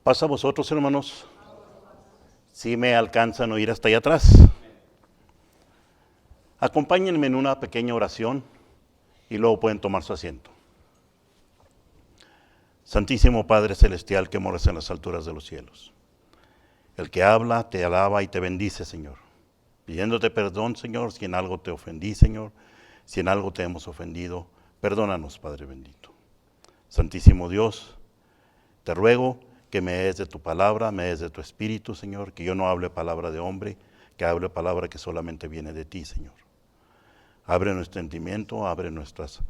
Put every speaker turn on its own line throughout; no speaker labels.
¿Pasa a vosotros, hermanos? ¿Sí me alcanzan a oír hasta allá atrás? Acompáñenme en una pequeña oración y luego pueden tomar su asiento. Santísimo Padre Celestial que moras en las alturas de los cielos. El que habla, te alaba y te bendice, Señor. Pidiéndote perdón, Señor, si en algo te ofendí, Señor. Si en algo te hemos ofendido, perdónanos, Padre bendito. Santísimo Dios, te ruego que me des de tu palabra, me des de tu espíritu, Señor, que yo no hable palabra de hombre, que hable palabra que solamente viene de ti, Señor. Abre nuestro entendimiento, abre nuestros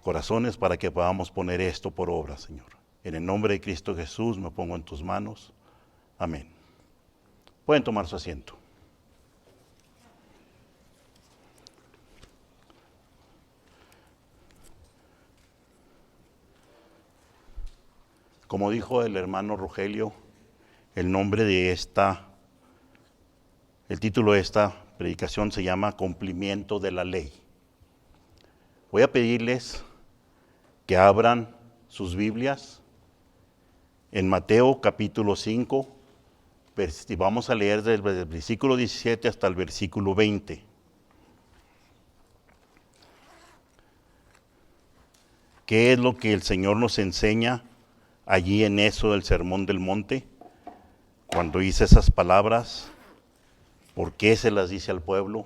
corazones para que podamos poner esto por obra, Señor. En el nombre de Cristo Jesús me pongo en tus manos. Amén. Pueden tomar su asiento. Como dijo el hermano Rogelio, el título de esta predicación se llama Cumplimiento de la Ley. Voy a pedirles que abran sus Biblias en Mateo capítulo 5, y vamos a leer desde el versículo 17 hasta el versículo 20. ¿Qué es lo que el Señor nos enseña allí en eso del Sermón del Monte? Cuando dice esas palabras, ¿por qué se las dice al pueblo?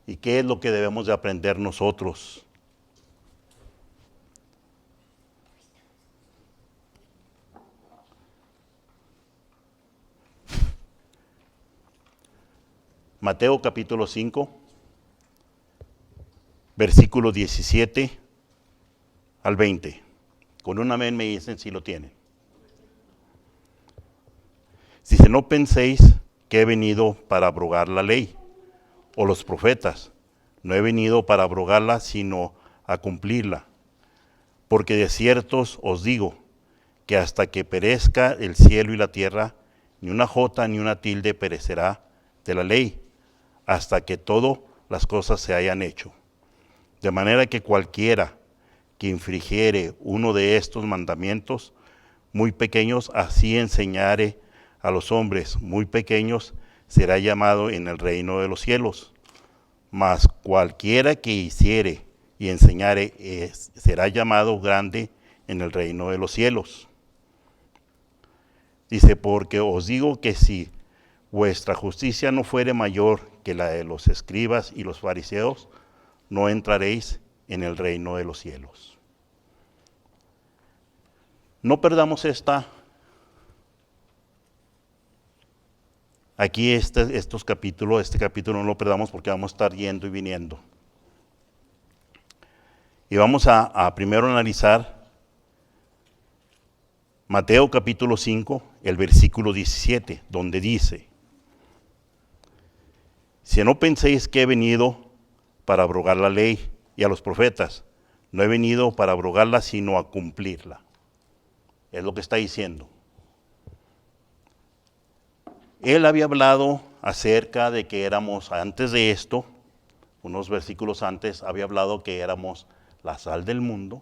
¿Y qué es lo que debemos de aprender nosotros? Mateo capítulo 5, versículo 17 al 20. Con un amén me dicen si lo tienen. Dice, no penséis que he venido para abrogar la ley o los profetas. No he venido para abrogarla, sino a cumplirla. Porque de ciertos os digo que hasta que perezca el cielo y la tierra, ni una jota ni una tilde perecerá de la ley, hasta que todas las cosas se hayan hecho. De manera que cualquiera que infringiere uno de estos mandamientos muy pequeños, así enseñare a los hombres muy pequeños, será llamado en el reino de los cielos. Mas cualquiera que hiciere y enseñare será llamado grande en el reino de los cielos. Dice, porque os digo que si vuestra justicia no fuere mayor que la de los escribas y los fariseos, no entraréis en el reino de los cielos. No perdamos este capítulo no lo perdamos porque vamos a estar yendo y viniendo. Y vamos a primero analizar Mateo capítulo 5, el versículo 17, donde dice, si no penséis que he venido para abrogar la ley y a los profetas, no he venido para abrogarla, sino a cumplirla. Es lo que está diciendo. Él había hablado acerca de que éramos, antes de esto, unos versículos antes, había hablado que éramos la sal del mundo,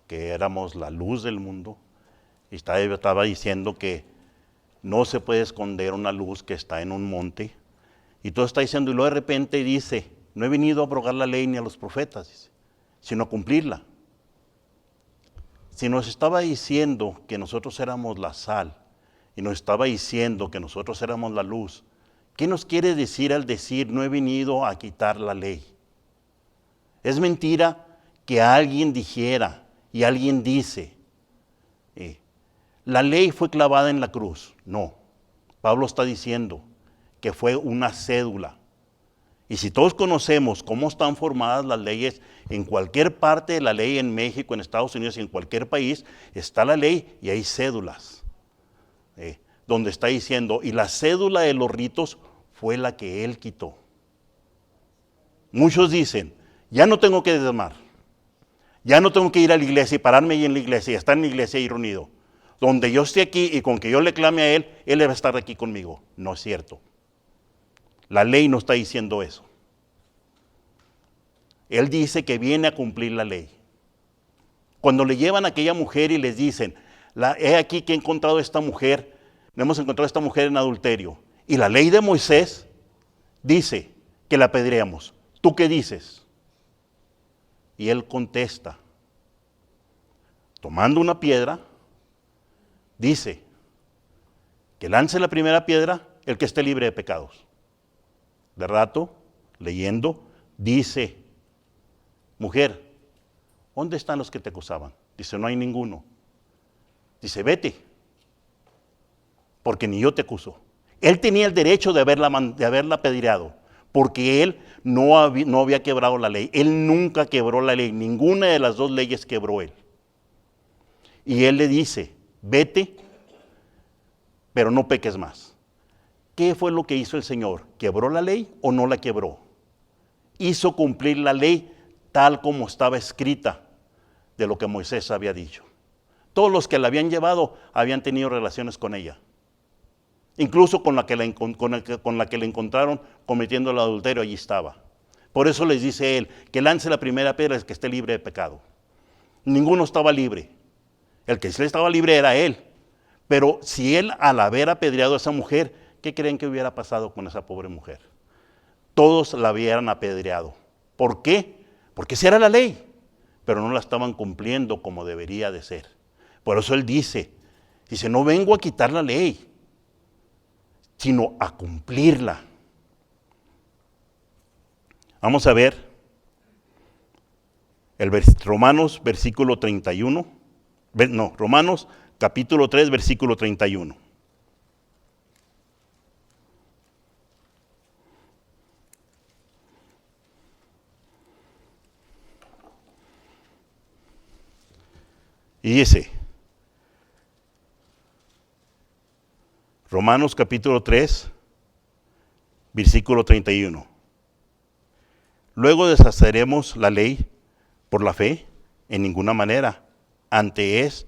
que éramos la luz del mundo, y estaba diciendo que no se puede esconder una luz que está en un monte, y todo está diciendo, y luego de repente dice, no he venido a abrogar la ley ni a los profetas, dice, sino a cumplirla. Si nos estaba diciendo que nosotros éramos la sal, y nos estaba diciendo que nosotros éramos la luz, ¿qué nos quiere decir al decir no he venido a quitar la ley? Es mentira que alguien dijera y alguien dice, la ley fue clavada en la cruz. No, Pablo está diciendo que fue una cédula. Y si todos conocemos cómo están formadas las leyes en cualquier parte de la ley, en México, en Estados Unidos y en cualquier país, está la ley y hay cédulas. Donde está diciendo, y la cédula de los ritos fue la que él quitó. Muchos dicen, ya no tengo que diezmar, ya no tengo que ir a la iglesia y pararme ahí en la iglesia y estar en la iglesia y reunido. Donde yo esté aquí y con que yo le clame a él va a estar aquí conmigo. No es cierto. La ley no está diciendo eso. Él dice que viene a cumplir la ley. Cuando le llevan a aquella mujer y les dicen, He aquí que he encontrado esta mujer, hemos encontrado a esta mujer en adulterio. Y la ley de Moisés dice que la apedreamos. ¿Tú qué dices? Y él contesta, tomando una piedra, dice que lance la primera piedra el que esté libre de pecados. De rato, leyendo, dice, mujer, ¿dónde están los que te acusaban? Dice, no hay ninguno. Dice, vete, porque ni yo te acuso. Él tenía el derecho de haberla apedreado, porque él no había quebrado la ley. Él nunca quebró la ley, ninguna de las dos leyes quebró él. Y él le dice, vete, pero no peques más. ¿Qué fue lo que hizo el Señor? ¿Quebró la ley o no la quebró? Hizo cumplir la ley tal como estaba escrita de lo que Moisés había dicho. Todos los que la habían llevado habían tenido relaciones con ella. Incluso con la que la encontraron cometiendo el adulterio, allí estaba. Por eso les dice él, que lance la primera piedra el que esté libre de pecado. Ninguno estaba libre. El que sí estaba libre era él. Pero si él, al haber apedreado a esa mujer, ¿qué creen que hubiera pasado con esa pobre mujer? Todos la hubieran apedreado. ¿Por qué? Porque esa era la ley, pero no la estaban cumpliendo como debería de ser. Por eso él dice, no vengo a quitar la ley, sino a cumplirla. Vamos a ver Romanos versículo 31, Romanos capítulo 3, versículo 31. Y dice, Romanos capítulo 3, versículo 31. Luego deshaceremos la ley por la fe, en ninguna manera. Antes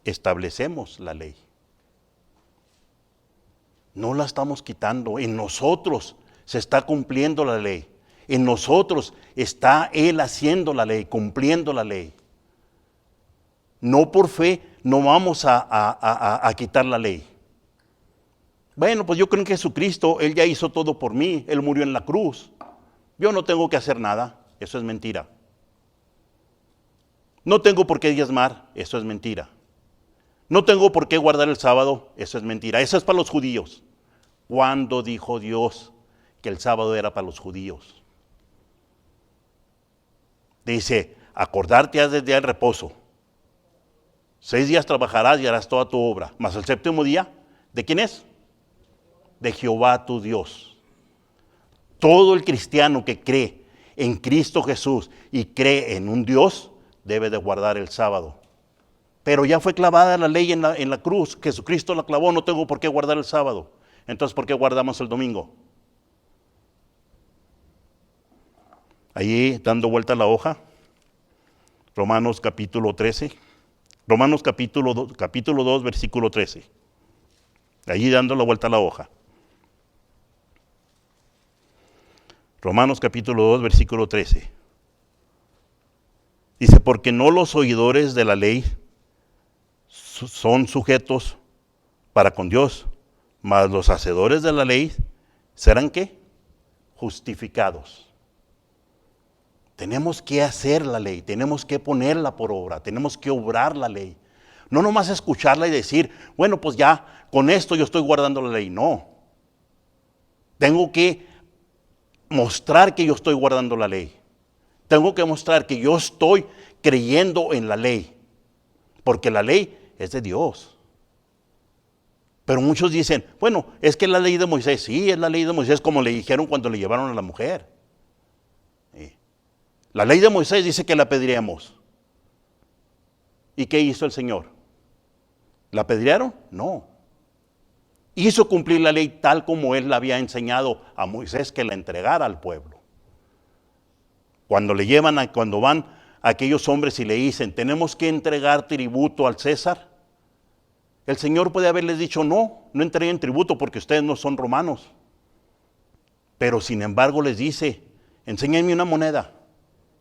establecemos la ley. No la estamos quitando. En nosotros se está cumpliendo la ley. En nosotros está Él haciendo la ley, cumpliendo la ley. No por fe no vamos a quitar la ley. Bueno, pues yo creo en Jesucristo, Él ya hizo todo por mí, Él murió en la cruz. Yo no tengo que hacer nada, eso es mentira. No tengo por qué diezmar, eso es mentira. No tengo por qué guardar el sábado, eso es mentira. Eso es para los judíos. ¿Cuándo dijo Dios que el sábado era para los judíos? Dice, acordarte has del día del reposo. 6 días trabajarás y harás toda tu obra. Mas el séptimo día, ¿de quién es? De Jehová tu Dios. Todo el cristiano que cree en Cristo Jesús y cree en un Dios, debe de guardar el sábado. Pero ya fue clavada la ley en la cruz. Jesucristo la clavó, no tengo por qué guardar el sábado. Entonces, ¿por qué guardamos el domingo? Allí, dando vuelta a la hoja, Romanos capítulo 13. Romanos capítulo 2, versículo 13. Allí dando la vuelta a la hoja. Romanos capítulo 2, versículo 13. Dice, porque no los oidores de la ley son sujetos para con Dios, mas los hacedores de la ley serán ¿qué? Justificados. Tenemos que hacer la ley, tenemos que ponerla por obra, tenemos que obrar la ley. No nomás escucharla y decir, bueno, pues ya con esto yo estoy guardando la ley. No. Tengo que mostrar que yo estoy guardando la ley. Tengo que mostrar que yo estoy creyendo en la ley. Porque la ley es de Dios. Pero muchos dicen, bueno, es que la ley de Moisés, sí, es la ley de Moisés, como le dijeron cuando le llevaron a la mujer. ¿Sí? La ley de Moisés dice que la apedreemos. ¿Y qué hizo el Señor? ¿La apedrearon? No. Hizo cumplir la ley tal como Él la había enseñado a Moisés que la entregara al pueblo. Cuando cuando van aquellos hombres y le dicen, tenemos que entregar tributo al César, el Señor puede haberles dicho, no entreguen tributo porque ustedes no son romanos. Pero sin embargo les dice, enséñenme una moneda.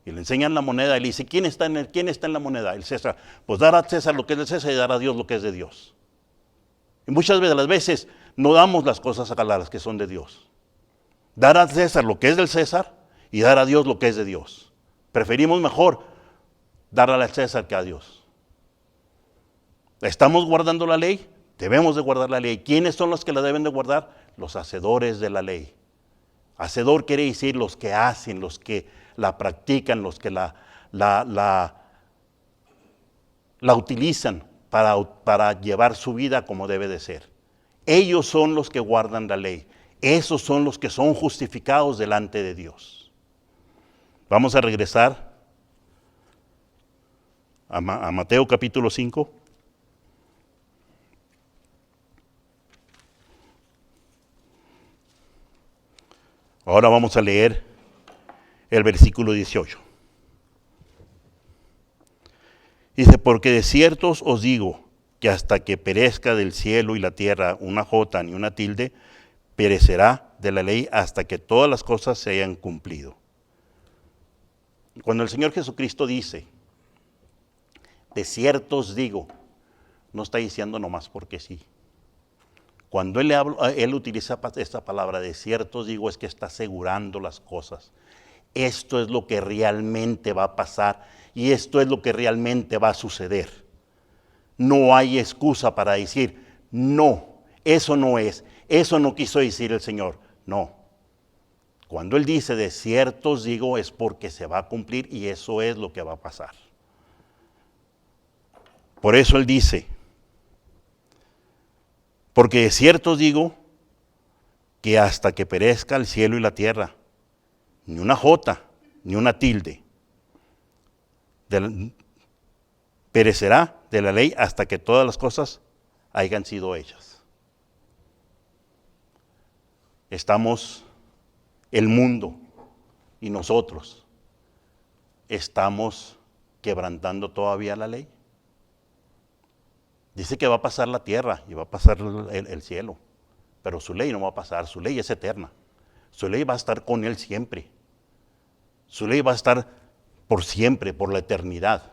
Y le enseñan la moneda y le dice, ¿quién está en la moneda? El César. Pues dar a César lo que es de César y dar a Dios lo que es de Dios. Y muchas de las veces no damos las cosas a las que son de Dios. Dar a César lo que es del César y dar a Dios lo que es de Dios. Preferimos mejor darle al César que a Dios. ¿Estamos guardando la ley? Debemos de guardar la ley. ¿Quiénes son los que la deben de guardar? Los hacedores de la ley. Hacedor quiere decir los que hacen, los que la practican, los que la utilizan para llevar su vida como debe de ser. Ellos son los que guardan la ley. Esos son los que son justificados delante de Dios. Vamos a regresar a Mateo capítulo 5. Ahora vamos a leer el versículo 18. Dice, porque de cierto os digo que hasta que perezca del cielo y la tierra una jota ni una tilde, perecerá de la ley hasta que todas las cosas se hayan cumplido. Cuando el Señor Jesucristo dice, de cierto os digo, no está diciendo nomás porque sí. Cuando Él utiliza esta palabra, de cierto os digo, es que está asegurando las cosas. Esto es lo que realmente va a pasar y esto es lo que realmente va a suceder. No hay excusa para decir, no, eso no es, eso no quiso decir el Señor. No. Cuando Él dice de cierto os digo es porque se va a cumplir y eso es lo que va a pasar. Por eso Él dice, porque de cierto os digo que hasta que perezca el cielo y la tierra, ni una jota, ni una tilde, perecerá de la ley hasta que todas las cosas hayan sido hechas. Estamos, el mundo y nosotros, estamos quebrantando todavía la ley. Dice que va a pasar la tierra y va a pasar el cielo, pero su ley no va a pasar, su ley es eterna. Su ley va a estar con Él siempre. Su ley va a estar por siempre, por la eternidad.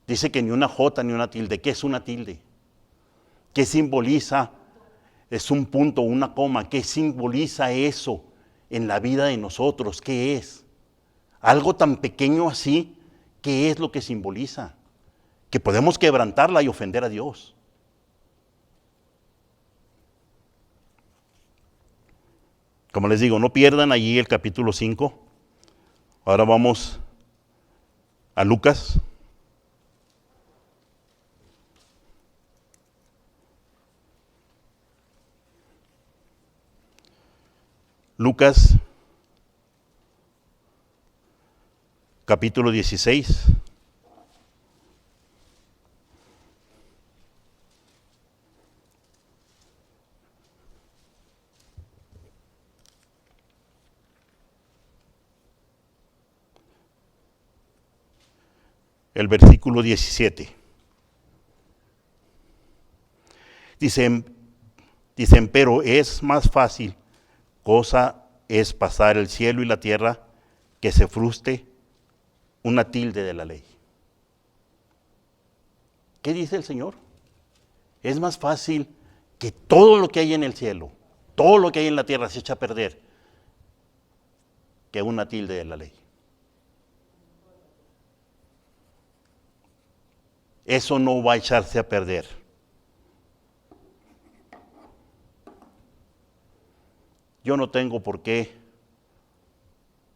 Dice que ni una jota ni una tilde. ¿Qué es una tilde? ¿Qué simboliza? Es un punto, una coma. ¿Qué simboliza eso en la vida de nosotros? ¿Qué es? Algo tan pequeño así, ¿qué es lo que simboliza? Que podemos quebrantarla y ofender a Dios. Como les digo, no pierdan allí el capítulo 5. Ahora vamos a Lucas. Lucas, capítulo 16. El versículo 17. Dicen, pero es más fácil, cosa es pasar el cielo y la tierra, que se frustre una tilde de la ley. ¿Qué dice el Señor? Es más fácil que todo lo que hay en el cielo, todo lo que hay en la tierra se echa a perder, que una tilde de la ley. Eso no va a echarse a perder. Yo no tengo por qué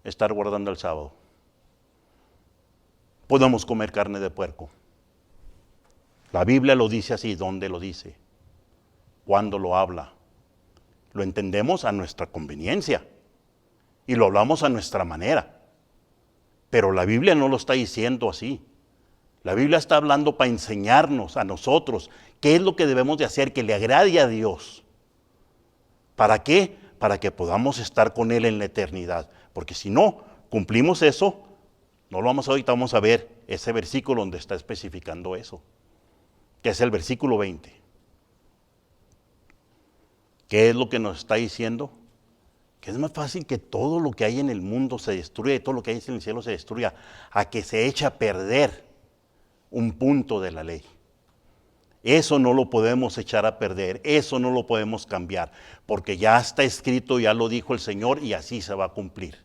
estar guardando el sábado. Podemos comer carne de puerco. La Biblia lo dice así. ¿Dónde lo dice? ¿Cuándo lo habla? Lo entendemos a nuestra conveniencia y lo hablamos a nuestra manera. Pero la Biblia no lo está diciendo así. La Biblia está hablando para enseñarnos a nosotros qué es lo que debemos de hacer que le agrade a Dios. ¿Para qué? Para que podamos estar con Él en la eternidad. Porque si no cumplimos eso, no lo vamos a ahorita, vamos a ver ese versículo donde está especificando eso, que es el versículo 20. ¿Qué es lo que nos está diciendo? Que es más fácil que todo lo que hay en el mundo se destruya y todo lo que hay en el cielo se destruya, a que se eche a perder un punto de la ley. Eso no lo podemos echar a perder, eso no lo podemos cambiar, porque ya está escrito, ya lo dijo el Señor y así se va a cumplir.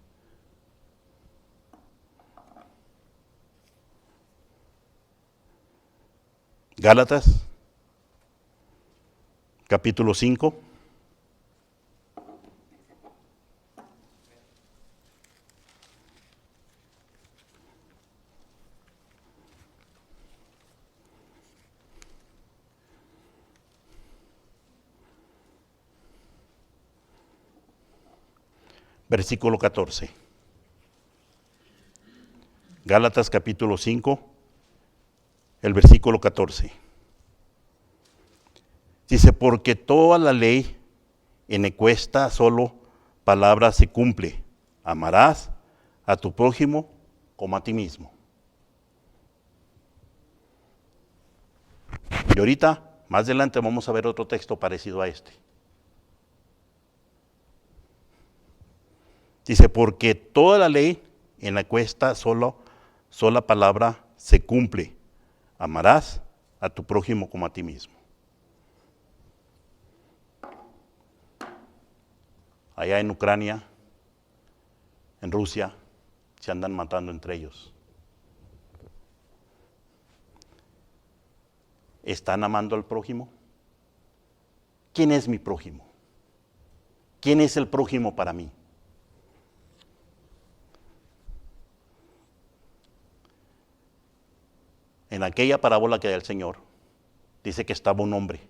Gálatas, capítulo 5. Versículo 14. Gálatas capítulo 5, el versículo 14. Dice, porque toda la ley en esta solo palabra se cumple. Amarás a tu prójimo como a ti mismo. Y ahorita, más adelante, vamos a ver otro texto parecido a este. Dice, porque toda la ley en esta sola palabra se cumple. Amarás a tu prójimo como a ti mismo. Allá en Ucrania, en Rusia, se andan matando entre ellos. ¿Están amando al prójimo? ¿Quién es mi prójimo? ¿Quién es el prójimo para mí? En aquella parábola que da el Señor, dice que estaba un hombre,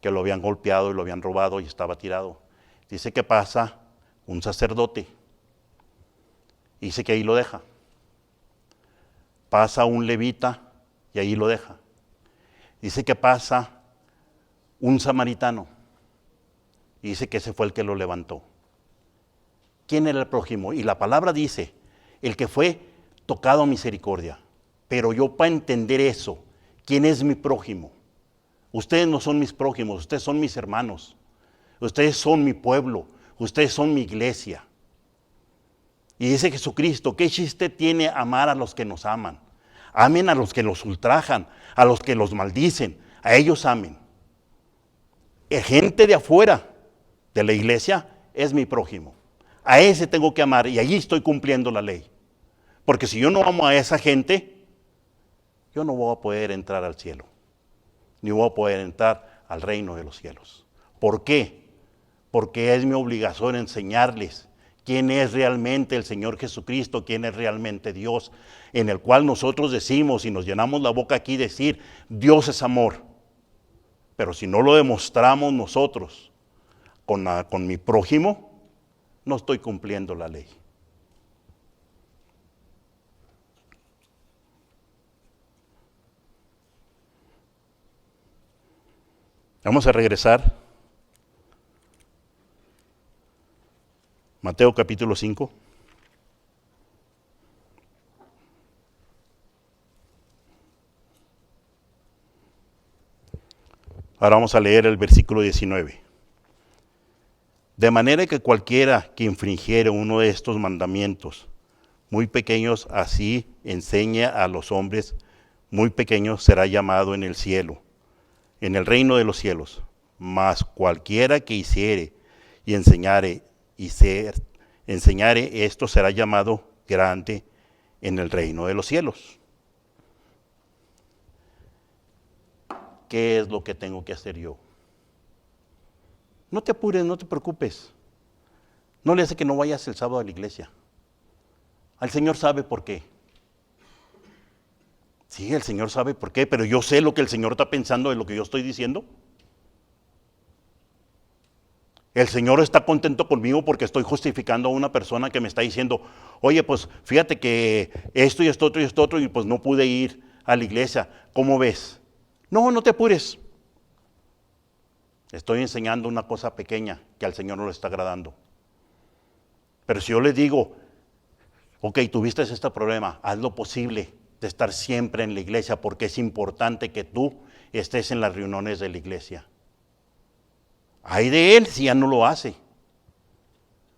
que lo habían golpeado y lo habían robado y estaba tirado. Dice que pasa un sacerdote, y dice que ahí lo deja. Pasa un levita y ahí lo deja. Dice que pasa un samaritano, y dice que ese fue el que lo levantó. ¿Quién era el prójimo? Y la palabra dice, el que fue tocado a misericordia. Pero yo para entender eso, ¿quién es mi prójimo? Ustedes no son mis prójimos, ustedes son mis hermanos. Ustedes son mi pueblo, ustedes son mi iglesia. Y dice Jesucristo, ¿qué chiste tiene amar a los que nos aman? Amen a los que los ultrajan, a los que los maldicen, a ellos amen. Gente de afuera de la iglesia es mi prójimo. A ese tengo que amar y allí estoy cumpliendo la ley. Porque si yo no amo a esa gente, yo no voy a poder entrar al cielo, ni voy a poder entrar al reino de los cielos. ¿Por qué? Porque es mi obligación enseñarles quién es realmente el Señor Jesucristo, quién es realmente Dios, en el cual nosotros decimos y nos llenamos la boca aquí decir, Dios es amor. Pero si no lo demostramos nosotros con mi prójimo, no estoy cumpliendo la ley. Vamos a regresar. Mateo capítulo 5. Ahora vamos a leer el versículo 19. De manera que cualquiera que infringiere uno de estos mandamientos muy pequeños, así enseña a los hombres muy pequeños, será llamado en el cielo, en el reino de los cielos. Mas cualquiera que hiciere y enseñare esto será llamado grande en el reino de los cielos. ¿Qué es lo que tengo que hacer yo? No te apures, no te preocupes. No le hace que no vayas el sábado a la iglesia. El Señor sabe por qué. Sí, el Señor sabe por qué, pero yo sé lo que el Señor está pensando de lo que yo estoy diciendo. El Señor está contento conmigo porque estoy justificando a una persona que me está diciendo, oye, pues fíjate que esto y esto otro y esto otro y pues no pude ir a la iglesia. ¿Cómo ves? No, no te apures. Estoy enseñando una cosa pequeña que al Señor no le está agradando. Pero si yo le digo, ok, tuviste este problema, haz lo posible de estar siempre en la iglesia porque es importante que tú estés en las reuniones de la iglesia. Ay de él si ya no lo hace.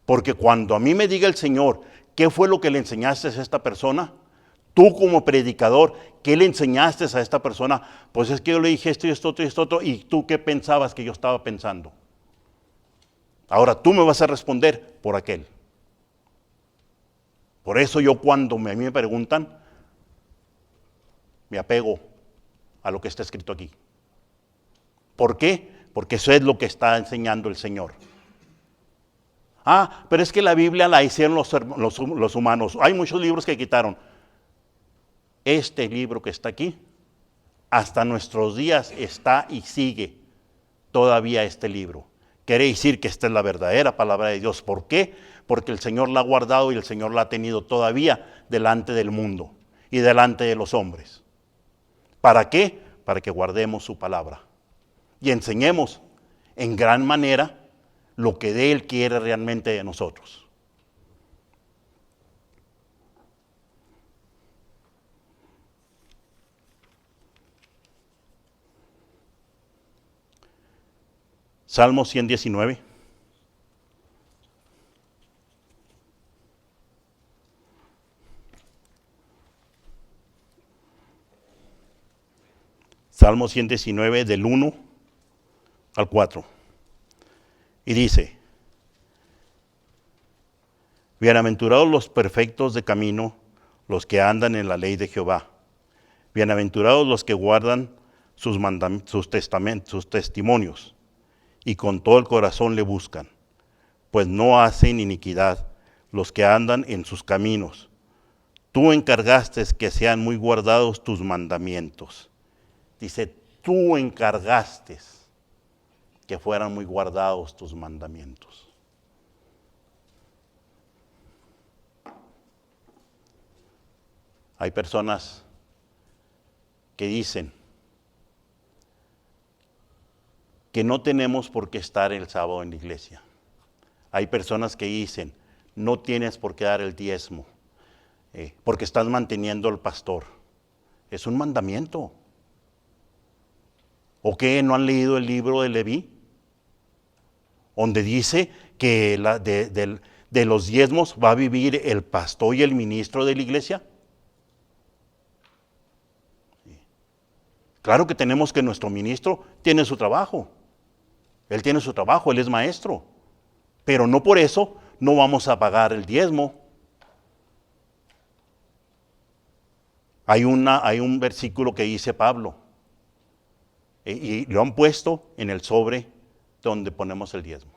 Porque cuando a mí me diga el Señor, ¿qué fue lo que le enseñaste a esta persona? Tú como predicador, ¿qué le enseñaste a esta persona? Pues es que yo le dije esto y esto, otro y esto, otro, y tú qué pensabas que yo estaba pensando. Ahora tú me vas a responder por aquel. Por eso yo cuando a mí me preguntan, me apego a lo que está escrito aquí. ¿Por qué? Porque eso es lo que está enseñando el Señor. Pero es que la Biblia la hicieron los humanos. Hay muchos libros que quitaron. Este libro que está aquí, hasta nuestros días está y sigue todavía este libro. Quiere decir que esta es la verdadera palabra de Dios. ¿Por qué? Porque el Señor la ha guardado y el Señor la ha tenido todavía delante del mundo y delante de los hombres. ¿Para qué? Para que guardemos su palabra y enseñemos en gran manera lo que de Él quiere realmente de nosotros. Salmo 119. Salmo 119 del 1 al 4. Y dice, bienaventurados los perfectos de camino, los que andan en la ley de Jehová. Bienaventurados los que guardan sus testimonios y con todo el corazón le buscan, pues no hacen iniquidad los que andan en sus caminos. Tú encargaste que sean muy guardados tus mandamientos. Dice, tú encargaste que fueran muy guardados tus mandamientos. Hay personas que dicen que no tenemos por qué estar el sábado en la iglesia. Hay personas que dicen, no tienes por qué dar el diezmo, porque estás manteniendo al pastor. Es un mandamiento. ¿O qué? ¿No han leído el libro de Leví? Donde dice que de los diezmos va a vivir el pastor y el ministro de la iglesia. Claro que tenemos que nuestro ministro tiene su trabajo. Él tiene su trabajo, él es maestro. Pero no por eso no vamos a pagar el diezmo. Hay un versículo que dice Pablo, y lo han puesto en el sobre donde ponemos el diezmo.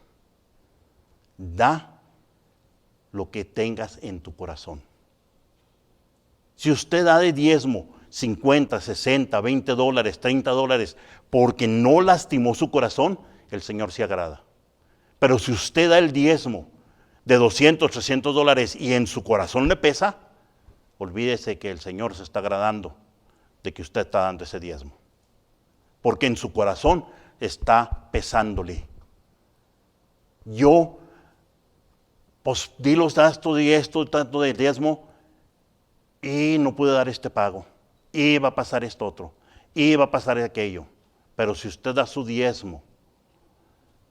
Da lo que tengas en tu corazón. Si usted da de diezmo 50, 60, 20 dólares, 30 dólares, porque no lastimó su corazón, el Señor se agrada. Pero si usted da el diezmo de 200, 300 dólares y en su corazón le pesa, olvídese que el Señor se está agradando de que usted está dando ese diezmo. Porque en su corazón está pesándole. Yo, pues di los gastos y esto, tanto de diezmo, y no pude dar este pago. Y va a pasar esto otro. Y va a pasar aquello. Pero si usted da su diezmo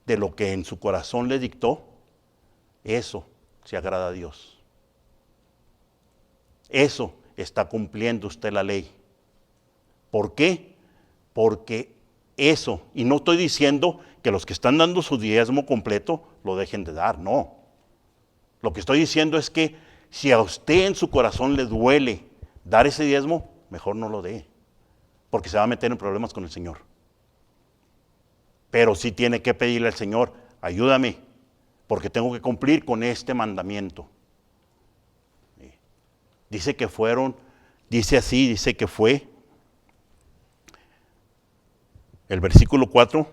de lo que en su corazón le dictó, eso se agrada a Dios. Eso está cumpliendo usted la ley. ¿Por qué? Porque eso, y no estoy diciendo que los que están dando su diezmo completo lo dejen de dar, no. Lo que estoy diciendo es que si a usted en su corazón le duele dar ese diezmo, mejor no lo dé, porque se va a meter en problemas con el Señor. Pero sí tiene que pedirle al Señor, ayúdame, porque tengo que cumplir con este mandamiento. Dice que fue, el versículo 4,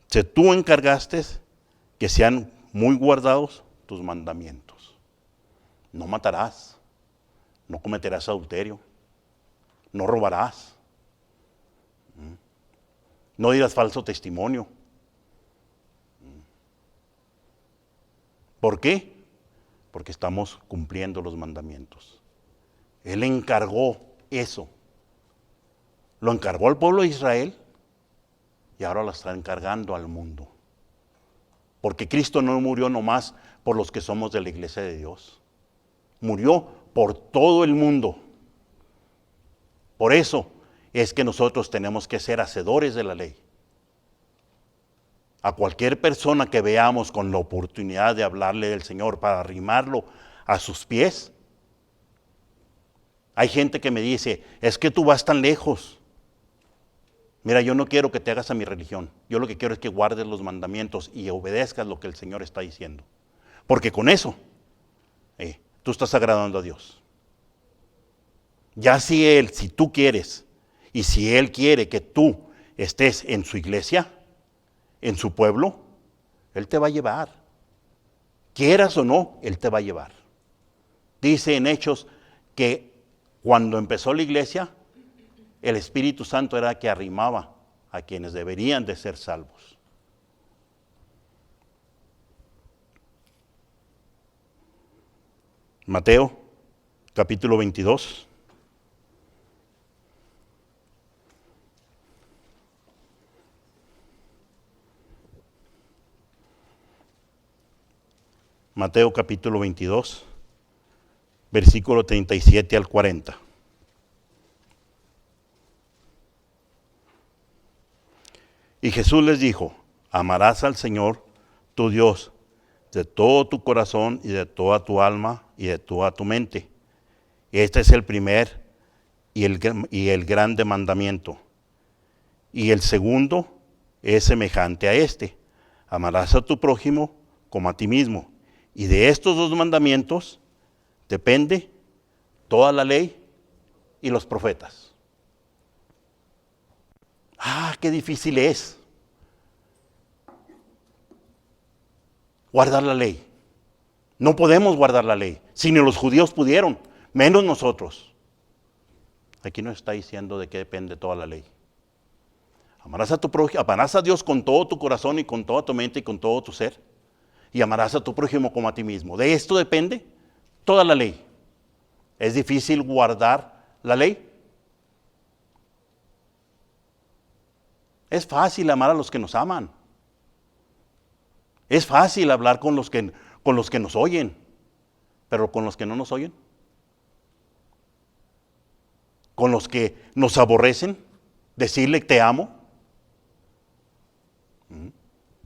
si tú encargaste que sean muy guardados tus mandamientos. No matarás, no cometerás adulterio, no robarás, no dirás falso testimonio. ¿Por qué? Porque estamos cumpliendo los mandamientos. Él encargó eso. Lo encargó al pueblo de Israel y ahora lo está encargando al mundo. Porque Cristo no murió nomás por los que somos de la iglesia de Dios. Murió por todo el mundo. Por eso es que nosotros tenemos que ser hacedores de la ley. A cualquier persona que veamos con la oportunidad de hablarle del Señor para arrimarlo a sus pies. Hay gente que me dice, es que tú vas tan lejos. Mira, yo no quiero que te hagas a mi religión. Yo lo que quiero es que guardes los mandamientos y obedezcas lo que el Señor está diciendo. Porque con eso, tú estás agradando a Dios. Ya si tú quieres, y si Él quiere que tú estés en su iglesia, en su pueblo, Él te va a llevar. Quieras o no, Él te va a llevar. Dice en Hechos que cuando empezó la iglesia, el Espíritu Santo era el que arrimaba a quienes deberían de ser salvos. Mateo, capítulo 22. Mateo capítulo 22, versículo 37 al 40. Y Jesús les dijo, amarás al Señor, tu Dios, de todo tu corazón y de toda tu alma y de toda tu mente. Este es el primer y el grande mandamiento. Y el segundo es semejante a este. Amarás a tu prójimo como a ti mismo. Y de estos dos mandamientos depende toda la ley y los profetas. Qué difícil es guardar la ley. No podemos guardar la ley. Si ni los judíos pudieron, menos nosotros. Aquí nos está diciendo de qué depende toda la ley. Amarás a tu prójimo, amarás a Dios con todo tu corazón y con toda tu mente y con todo tu ser. Y amarás a tu prójimo como a ti mismo. De esto depende toda la ley. ¿Es difícil guardar la ley? Es fácil amar a los que nos aman. Es fácil hablar con los que nos oyen, pero con los que no nos oyen. Con los que nos aborrecen, decirle te amo.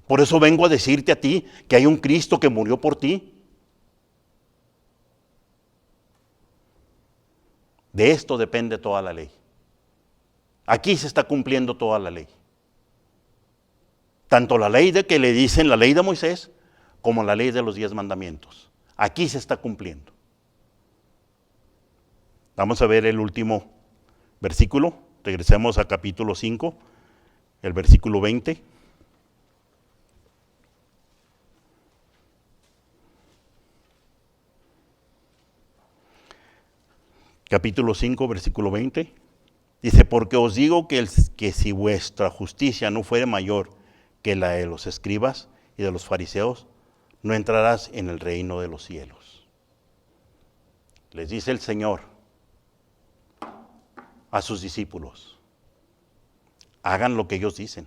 Por eso vengo a decirte a ti que hay un Cristo que murió por ti. De esto depende toda la ley. Aquí se está cumpliendo toda la ley. Tanto la ley de que le dicen la ley de Moisés, como la ley de los 10 mandamientos. Aquí se está cumpliendo. Vamos a ver el último versículo. Regresemos a capítulo 5, el versículo 20. Capítulo 5, versículo 20. Dice, porque os digo que si vuestra justicia no fuere mayor que la de los escribas y de los fariseos, no entrarás en el reino de los cielos. Les dice el Señor a sus discípulos, hagan lo que ellos dicen,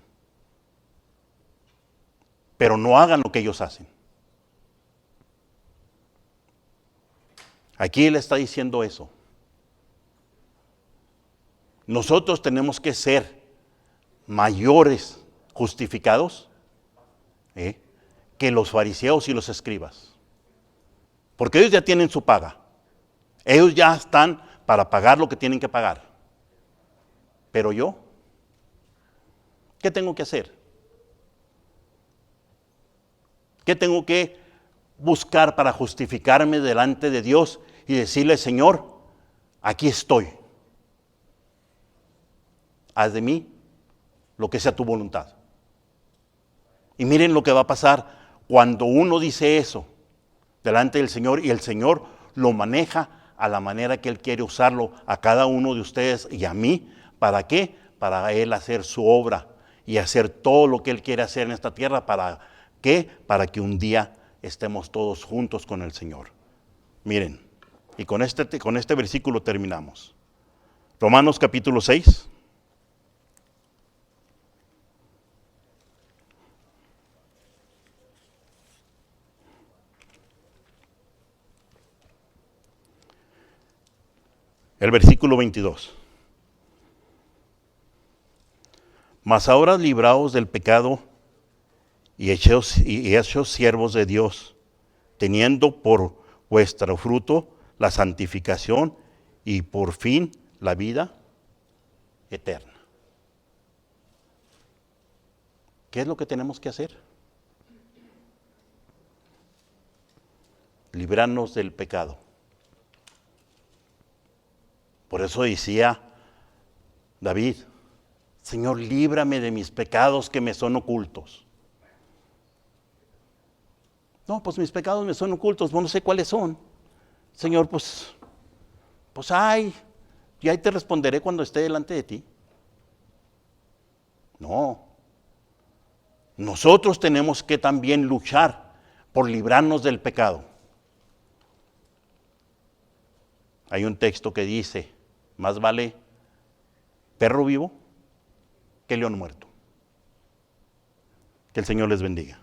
pero no hagan lo que ellos hacen. Aquí Él está diciendo eso. Nosotros tenemos que ser mayores justificados que los fariseos y los escribas. Porque ellos ya tienen su paga. Ellos ya están para pagar lo que tienen que pagar. Pero yo, ¿qué tengo que hacer? ¿Qué tengo que buscar para justificarme delante de Dios y decirle, Señor, aquí estoy? Haz de mí lo que sea tu voluntad. Y miren lo que va a pasar cuando uno dice eso delante del Señor y el Señor lo maneja a la manera que Él quiere usarlo a cada uno de ustedes y a mí. ¿Para qué? Para Él hacer su obra y hacer todo lo que Él quiere hacer en esta tierra. ¿Para qué? Para que un día estemos todos juntos con el Señor. Miren, y con este versículo terminamos. Romanos capítulo 6. El versículo 22. Mas ahora libraos del pecado y hechos siervos de Dios, teniendo por vuestro fruto la santificación y por fin la vida eterna. ¿Qué es lo que tenemos que hacer? Librarnos del pecado. Por eso decía David, Señor, líbrame de mis pecados que me son ocultos. No, pues mis pecados me son ocultos, no sé cuáles son. Señor, pues ay, y ahí te responderé cuando esté delante de ti. No. Nosotros tenemos que también luchar por librarnos del pecado. Hay un texto que dice, más vale perro vivo que león muerto. Que el Señor les bendiga.